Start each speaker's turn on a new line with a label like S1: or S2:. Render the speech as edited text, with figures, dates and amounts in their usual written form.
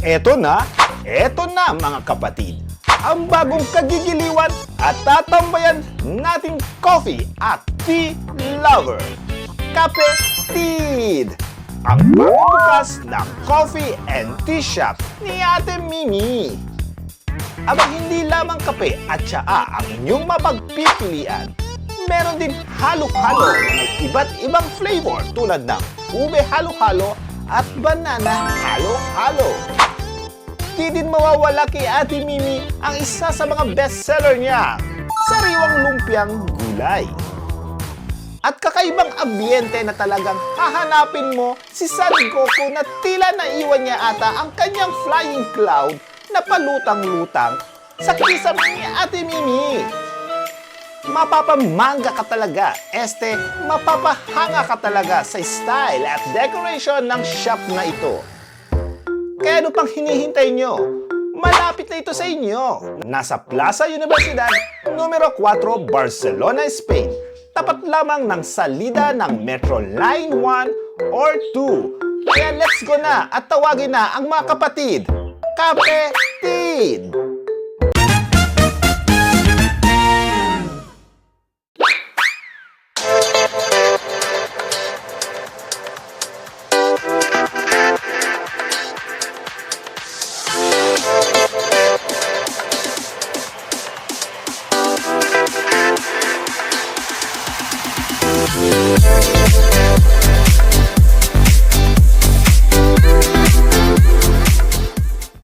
S1: Eto na mga kapatid, ang bagong kagigiliwan at tatambayan nating coffee at tea lover, Kapetid! Ang bagong bukas na coffee and tea shop ni Ate Mimi. Aba, hindi lamang kape at tsaa ang inyong mapagpipilian. Meron din halo-halo na may iba't ibang flavor tulad ng ube halo-halo at banana halo-halo. Di din mawawala kay Ate Mimi ang isa sa mga bestseller niya, sariwang lumpiang gulay. At kakaibang ambiente na talagang hahanapin mo si San Goku na tila naiwan niya ata ang kanyang flying cloud na palutang-lutang sa kisame ni Ate Mimi. Mapapamangga ka talaga, mapapahanga ka talaga sa style at decoration ng shop na ito. Kaya ano pang hinihintay nyo? Malapit na ito sa inyo. Nasa Plaza Universidad, numero 4, Barcelona, Spain. Tapat lamang ng salida ng Metro Line 1 or 2. Kaya let's go na at tawagin na ang mga kapatid. Kapetid!